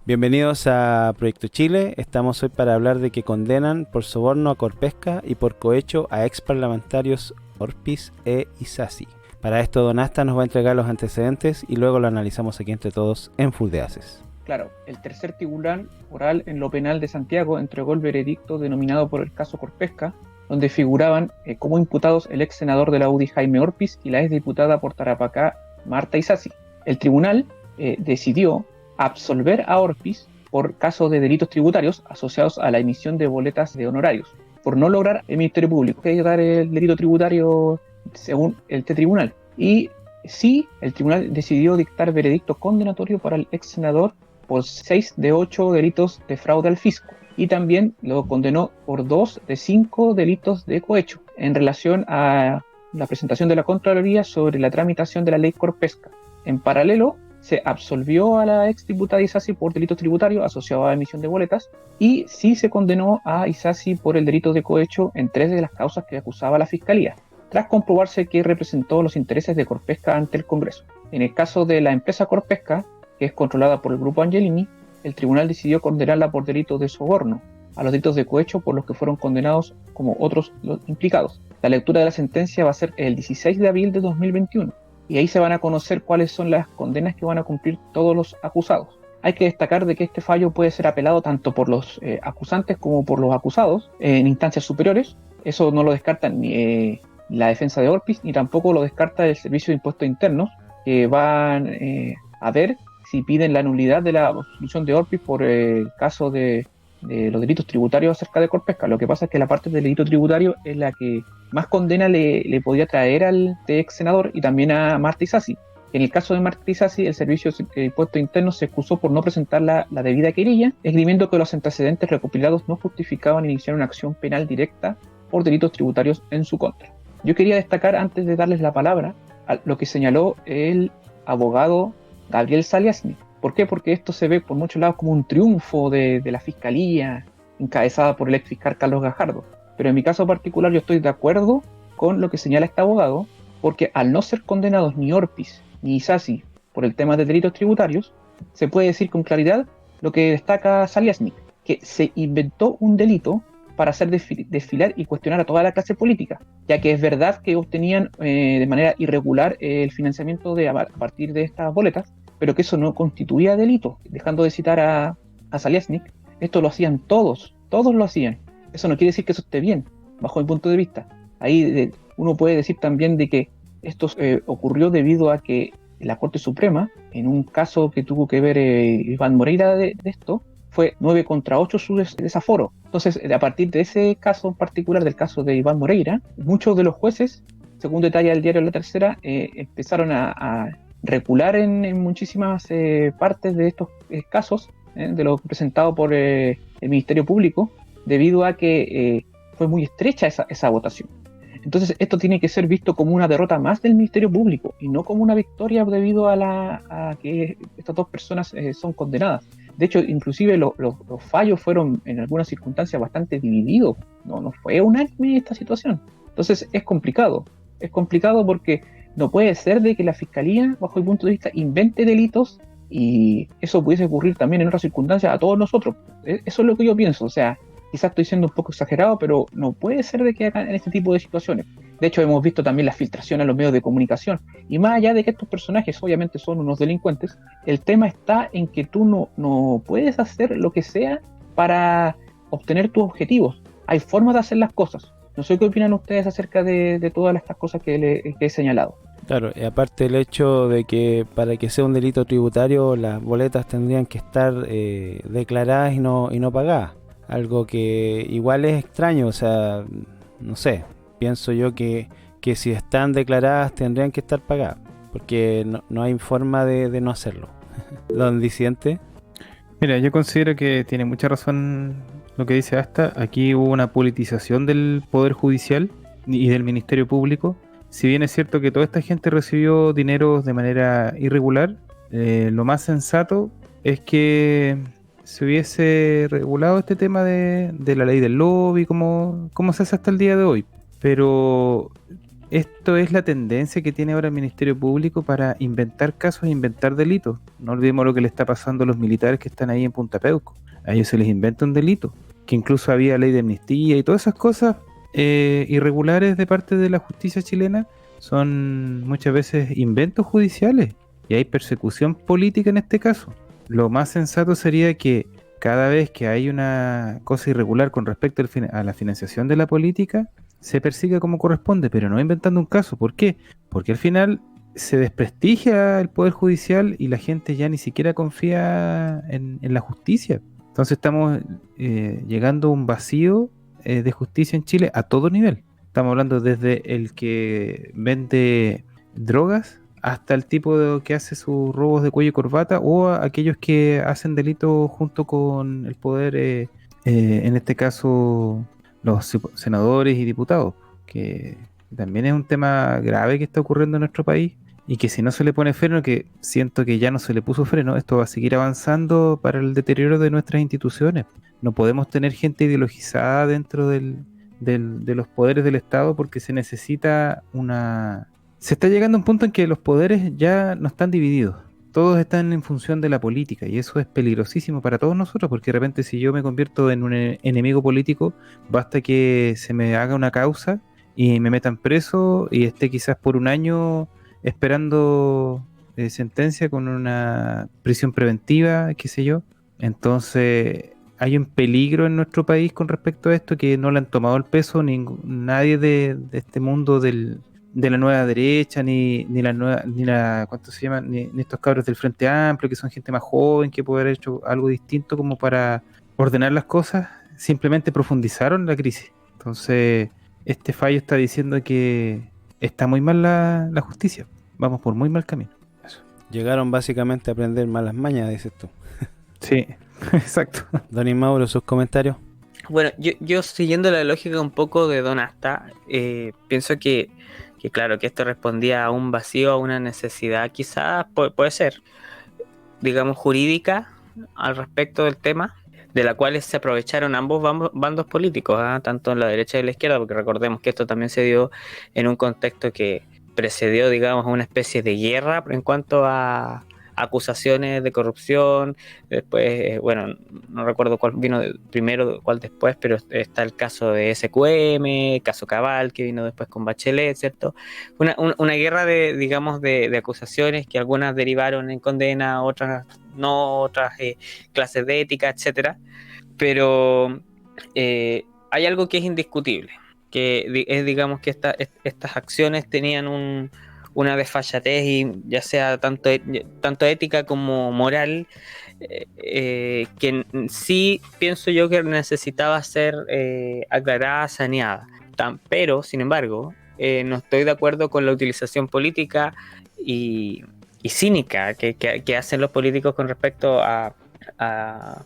Bienvenidos a Proyecto Chile. Estamos hoy para hablar de que condenan por soborno a Corpesca y por cohecho a ex parlamentarios Orpiz e Isasi. Para esto Don Asta nos va a entregar los antecedentes y luego lo analizamos aquí entre todos en Full de Haces. Claro, el tercer tribunal oral en lo penal de Santiago entregó el veredicto denominado por el caso Corpesca, donde figuraban como imputados el ex senador de la UDI Jaime Orpiz y la ex diputada por Tarapacá Marta Isasi. El tribunal decidió absolver a Orpiz por caso de delitos tributarios asociados a la emisión de boletas de honorarios, por no lograr el Ministerio Público que dar el delito tributario según este tribunal. Y sí, el tribunal decidió dictar veredicto condenatorio para el ex senador por 6 de 8 delitos de fraude al fisco, y también lo condenó por 2 de 5 delitos de cohecho en relación a la presentación de la Contraloría sobre la tramitación de la ley Corpesca. En paralelo, se absolvió a la ex diputada Isasi por delitos tributarios asociados a la emisión de boletas, y sí se condenó a Isasi por el delito de cohecho en 3 de las causas que acusaba la Fiscalía, tras comprobarse que representó los intereses de Corpesca ante el Congreso. En el caso de la empresa Corpesca, que es controlada por el Grupo Angelini, el tribunal decidió condenarla por delitos de soborno a los delitos de cohecho por los que fueron condenados como otros los implicados. La lectura de la sentencia va a ser el 16 de abril de 2021, y ahí se van a conocer cuáles son las condenas que van a cumplir todos los acusados. Hay que destacar de que este fallo puede ser apelado tanto por los acusantes como por los acusados en instancias superiores. Eso no lo descarta ni la defensa de Orpiz, ni tampoco lo descarta el Servicio de Impuestos Internos, que van a ver si piden la nulidad de la absolución de Orpiz por el caso de los delitos tributarios acerca de Corpesca. Lo que pasa es que la parte del delito tributario es la que más condena le podía traer al ex senador y también a Marta Isasi. En el caso de Marta Isasi, el Servicio de Impuestos Internos se excusó por no presentar la debida querella, esgrimiendo que los antecedentes recopilados no justificaban iniciar una acción penal directa por delitos tributarios en su contra. Yo quería destacar, antes de darles la palabra, lo que señaló el abogado Gabriel Saliasnik. ¿Por qué? Porque esto se ve por muchos lados como un triunfo de la Fiscalía, encabezada por el ex fiscal Carlos Gajardo. Pero en mi caso particular yo estoy de acuerdo con lo que señala este abogado, porque al no ser condenados ni Orpiz ni Isasi por el tema de delitos tributarios, se puede decir con claridad lo que destaca Saliasnik, que se inventó un delito para hacer desfilar y cuestionar a toda la clase política, ya que es verdad que obtenían de manera irregular el financiamiento a partir de estas boletas, pero que eso no constituía delito. Dejando de citar a Saliasnik, esto lo hacían todos lo hacían. Eso no quiere decir que eso esté bien, bajo mi punto de vista. Ahí uno puede decir también de que esto ocurrió debido a que la Corte Suprema, en un caso que tuvo que ver Iván Moreira de esto, fue 9 contra 8 su desaforo. Entonces, a partir de ese caso en particular, del caso de Iván Moreira, muchos de los jueces, según detalla el diario La Tercera, empezaron a recular en muchísimas partes de estos casos, de lo presentado por el Ministerio Público, debido a que fue muy estrecha esa votación. Entonces esto tiene que ser visto como una derrota más del Ministerio Público y no como una victoria debido a que estas dos personas son condenadas. De hecho, inclusive los fallos fueron en algunas circunstancias bastante divididos. No fue unánime esta situación. Entonces es complicado porque no puede ser de que la Fiscalía, bajo mi punto de vista, invente delitos y eso pudiese ocurrir también en otras circunstancias a todos nosotros. Eso es lo que yo pienso. O sea, quizás estoy siendo un poco exagerado, pero no puede ser de que hagan en este tipo de situaciones. De hecho, hemos visto también la filtración a los medios de comunicación. Y más allá de que estos personajes obviamente son unos delincuentes, el tema está en que tú no puedes hacer lo que sea para obtener tus objetivos. Hay formas de hacer las cosas. No sé qué opinan ustedes acerca de todas estas cosas que he señalado. Claro, y aparte el hecho de que para que sea un delito tributario las boletas tendrían que estar declaradas y no pagadas. Algo que igual es extraño, o sea, no sé, pienso yo que si están declaradas tendrían que estar pagadas, porque no hay forma de no hacerlo. Don Disidente. Mira, yo considero que tiene mucha razón lo que dice Asta. Aquí hubo una politización del Poder Judicial y del Ministerio Público. Si bien es cierto que toda esta gente recibió dinero de manera irregular, lo más sensato es que se hubiese regulado este tema de la ley del lobby, como se hace hasta el día de hoy. Pero esto es la tendencia que tiene ahora el Ministerio Público para inventar casos e inventar delitos. No olvidemos lo que le está pasando a los militares que están ahí en Punta Peuco. A ellos se les inventa un delito, que incluso había ley de amnistía y todas esas cosas irregulares de parte de la justicia chilena son muchas veces inventos judiciales y hay persecución política en este caso. Lo más sensato sería que cada vez que hay una cosa irregular con respecto a la financiación de la política, se persiga como corresponde, pero no inventando un caso. ¿Por qué? Porque al final se desprestigia el Poder Judicial y la gente ya ni siquiera confía en la justicia. Entonces estamos llegando a un vacío de justicia en Chile a todo nivel. Estamos hablando desde el que vende drogas hasta el tipo que hace sus robos de cuello y corbata o a aquellos que hacen delitos junto con el poder, en este caso los senadores y diputados, que también es un tema grave que está ocurriendo en nuestro país y que si no se le pone freno, que siento que ya no se le puso freno, esto va a seguir avanzando para el deterioro de nuestras instituciones. No podemos tener gente ideologizada dentro de los poderes del Estado porque se necesita Se está llegando a un punto en que los poderes ya no están divididos. Todos están en función de la política y eso es peligrosísimo para todos nosotros porque de repente si yo me convierto en un enemigo político, basta que se me haga una causa y me metan preso y esté quizás por un año esperando sentencia con una prisión preventiva, qué sé yo. Entonces hay un peligro en nuestro país con respecto a esto que no le han tomado el peso nadie de este mundo de la nueva derecha, ni ¿cuánto se llama? Ni estos cabros del Frente Amplio, que son gente más joven, que puede haber hecho algo distinto como para ordenar las cosas, simplemente profundizaron la crisis. Entonces, este fallo está diciendo que está muy mal la justicia. Vamos por muy mal camino. Eso. Llegaron básicamente a aprender malas mañas, dices tú. Sí, exacto. Don Inmauro, sus comentarios. Bueno, yo siguiendo la lógica un poco de Don Asta, pienso que claro, que esto respondía a un vacío, a una necesidad quizás, puede ser, digamos, jurídica al respecto del tema, de la cual se aprovecharon ambos bandos políticos, tanto en la derecha y la izquierda, porque recordemos que esto también se dio en un contexto que precedió, digamos, a una especie de guerra en cuanto a acusaciones de corrupción. Después, bueno, no recuerdo cuál vino primero, cuál después, pero está el caso de SQM, caso Cabal, que vino después con Bachelet, ¿cierto? Una guerra digamos, de acusaciones que algunas derivaron en condena, otras no, otras clases de ética, etcétera. Pero hay algo que es indiscutible, que es, digamos, que estas acciones tenían una desfachatez, y ya sea tanto ética como moral, que sí pienso yo que necesitaba ser aclarada, saneada. Pero, sin embargo, no estoy de acuerdo con la utilización política y cínica que hacen los políticos con respecto a,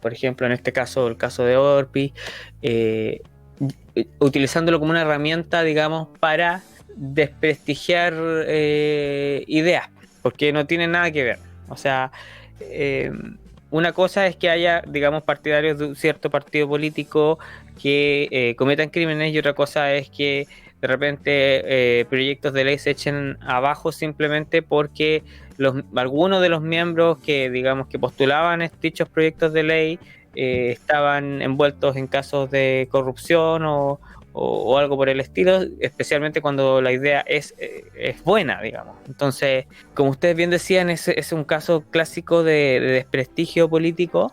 por ejemplo, en este caso, el caso de Orpi, utilizándolo como una herramienta, digamos, para desprestigiar ideas, porque no tiene nada que ver. O sea, una cosa es que haya, digamos, partidarios de un cierto partido político que cometan crímenes, y otra cosa es que de repente proyectos de ley se echen abajo simplemente porque algunos de los miembros que, digamos, que postulaban dichos proyectos de ley estaban envueltos en casos de corrupción o algo por el estilo, especialmente cuando la idea es buena, digamos. Entonces, como ustedes bien decían, es un caso clásico de desprestigio político,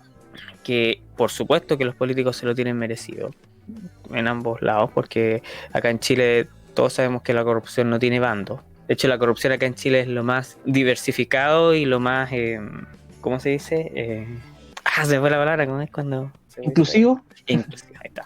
que por supuesto que los políticos se lo tienen merecido en ambos lados, porque acá en Chile todos sabemos que la corrupción no tiene bando. De hecho, la corrupción acá en Chile es lo más diversificado y lo más, ¿cómo se dice? Se fue la palabra, ¿cómo es cuando? ¿Inclusivo? Inclusivo, ahí está.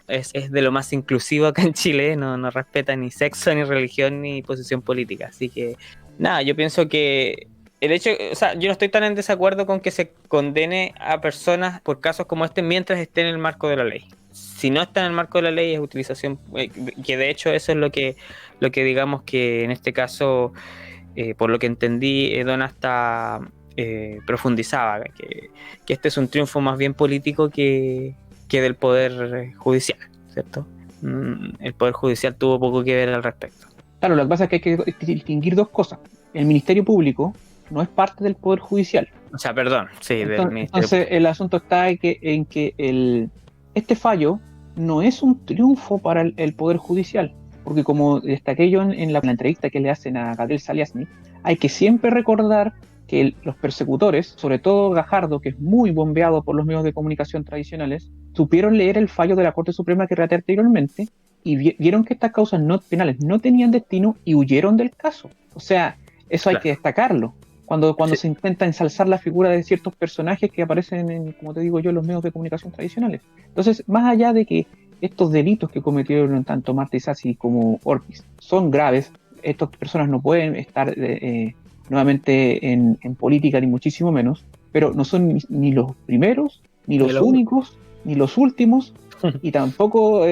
Es de lo más inclusivo acá en Chile, no respeta ni sexo, ni religión, ni posición política. Así que, nada, yo pienso que el hecho, o sea, yo no estoy tan en desacuerdo con que se condene a personas por casos como este mientras esté en el marco de la ley. Si no está en el marco de la ley, es utilización, que de hecho eso es lo que digamos que en este caso, por lo que entendí, Don hasta profundizaba, que este es un triunfo más bien político que del Poder Judicial, ¿cierto? El Poder Judicial tuvo poco que ver al respecto. Claro, lo que pasa es que hay que distinguir dos cosas. El Ministerio Público no es parte del Poder Judicial. O sea, perdón, sí, del Ministerio Entonces el asunto está en que este fallo no es un triunfo para el Poder Judicial, porque como destaqué yo en la entrevista que le hacen a Gabriel Saliasny, hay que siempre recordar que los persecutores, sobre todo Gajardo, que es muy bombeado por los medios de comunicación tradicionales, supieron leer el fallo de la Corte Suprema que relaté anteriormente y vieron que estas causas no penales no tenían destino y huyeron del caso. O sea, eso hay Claro. que destacarlo. Cuando Sí. se intenta ensalzar la figura de ciertos personajes que aparecen en, como te digo yo, en los medios de comunicación tradicionales. Entonces, más allá de que estos delitos que cometieron tanto Marta Isasi como Orpiz son graves, estas personas no pueden estar nuevamente en política, ni muchísimo menos, pero no son ni los primeros, ni Ni los lo- únicos, ni los últimos, y tampoco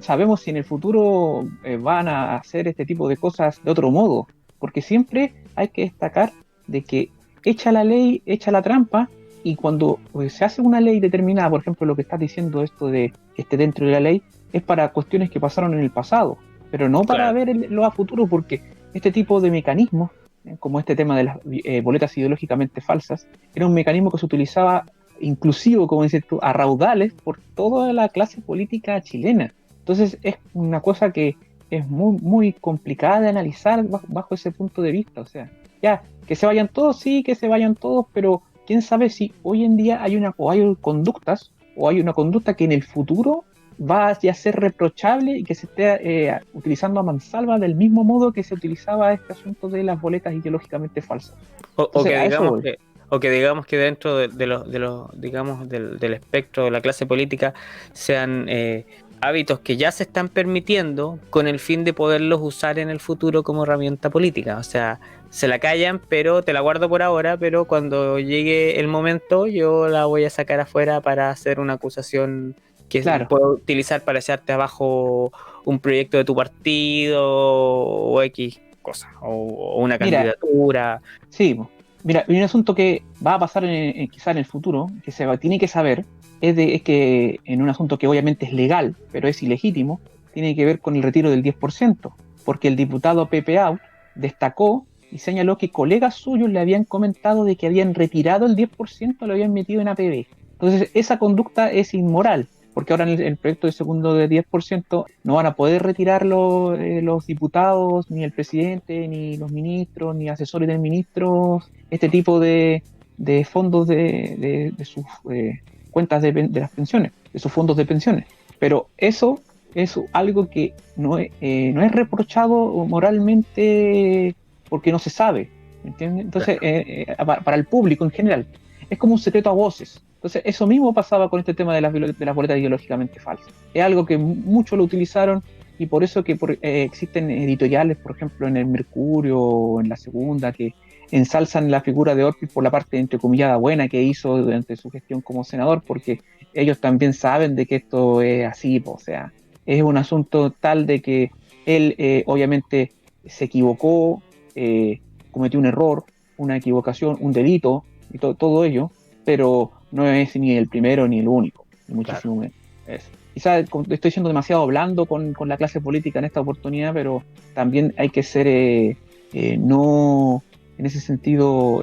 sabemos si en el futuro van a hacer este tipo de cosas de otro modo, porque siempre hay que destacar de que echa la ley, echa la trampa, y cuando se hace una ley determinada, por ejemplo, lo que estás diciendo esto de que esté dentro de la ley, es para cuestiones que pasaron en el pasado, pero no para Claro. ver lo a futuro, porque este tipo de mecanismos, como este tema de las boletas ideológicamente falsas, era un mecanismo que se utilizaba inclusivo, como dices tú, a raudales por toda la clase política chilena. Entonces es una cosa que es muy complicada de analizar bajo ese punto de vista. O sea, ya, que se vayan todos, sí, que se vayan todos, pero quién sabe si hoy en día hay conductas o hay una conducta que en el futuro va a ser reprochable y que se esté utilizando a mansalva del mismo modo que se utilizaba este asunto de las boletas ideológicamente falsas. O Entonces, que a eso digamos voy. que, o que digamos que dentro de los digamos, del espectro de la clase política sean hábitos que ya se están permitiendo con el fin de poderlos usar en el futuro como herramienta política. O sea, se la callan, pero te la guardo por ahora, pero cuando llegue el momento yo la voy a sacar afuera para hacer una acusación que Claro, puedo utilizar para echarte abajo un proyecto de tu partido o X cosa, o una mira, candidatura. sí, mira, y un asunto que va a pasar quizá en el futuro, que tiene que saber, es que en un asunto que obviamente es legal, pero es ilegítimo, tiene que ver con el retiro del 10%, porque el diputado Pepe Out destacó y señaló que colegas suyos le habían comentado de que habían retirado el 10%, lo habían metido en APB. Entonces, esa conducta es inmoral, porque ahora en el proyecto de segundo de 10% no van a poder retirarlo los diputados, ni el presidente, ni los ministros, ni asesores de ministros, este tipo de fondos de sus cuentas de las pensiones, de sus fondos de pensiones. Pero eso es algo que no es reprochado moralmente porque no se sabe, ¿entiendes? Entonces, para el público en general, es como un secreto a voces. Entonces, eso mismo pasaba con este tema de las boletas ideológicamente falsas. Es algo que muchos lo utilizaron y por eso que existen editoriales, por ejemplo, en el Mercurio o en la Segunda, que ensalzan la figura de Ortiz por la parte entrecomillada buena que hizo durante su gestión como senador, porque ellos también saben de que esto es así, o sea, es un asunto tal de que él obviamente se equivocó, cometió un error, una equivocación, un delito y todo ello, pero no es ni el primero ni el único, ni Claro. muchísimo menos. Quizás estoy siendo demasiado blando con la clase política en esta oportunidad, pero también hay que ser no en ese sentido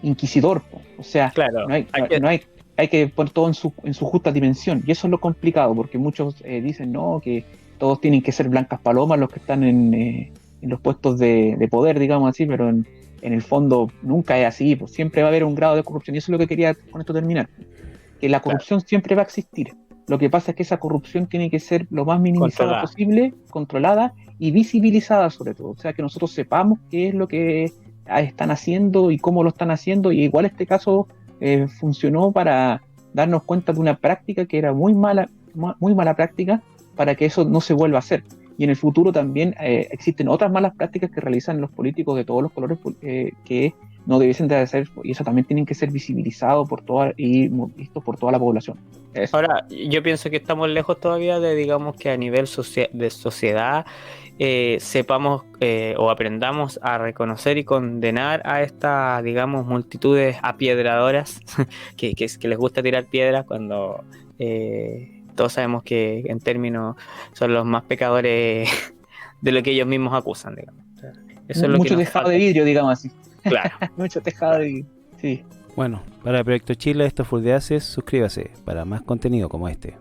inquisidor. O sea, Claro, hay que poner todo en su justa dimensión. Y eso es lo complicado, porque muchos dicen no, que todos tienen que ser blancas palomas los que están en los puestos de poder, digamos así, pero en el fondo nunca es así, pues siempre va a haber un grado de corrupción. Y eso es lo que quería con esto terminar, que la claro, corrupción siempre va a existir. Lo que pasa es que esa corrupción tiene que ser lo más minimizada controlada. posible, controlada y visibilizada sobre todo. O sea, que nosotros sepamos qué es lo que están haciendo y cómo lo están haciendo. Y igual este caso funcionó para darnos cuenta de una práctica que era muy mala práctica, para que eso no se vuelva a hacer. Y en el futuro también existen otras malas prácticas que realizan los políticos de todos los colores que no debiesen de hacer, y eso también tienen que ser visibilizados por toda y vistos por toda la población. Eso. Ahora, yo pienso que estamos lejos todavía de, digamos, que a nivel de sociedad sepamos o aprendamos a reconocer y condenar a estas, digamos, multitudes apiedradoras que les gusta tirar piedras cuando todos sabemos que en términos son los más pecadores de lo que ellos mismos acusan, digamos. Eso es lo Mucho que nos tejado falta. de vidrio, digamos así. Claro. Mucho tejado de vidrio. Sí. Bueno, para Proyecto Chile, esto fue de Haces. Suscríbase para más contenido como este.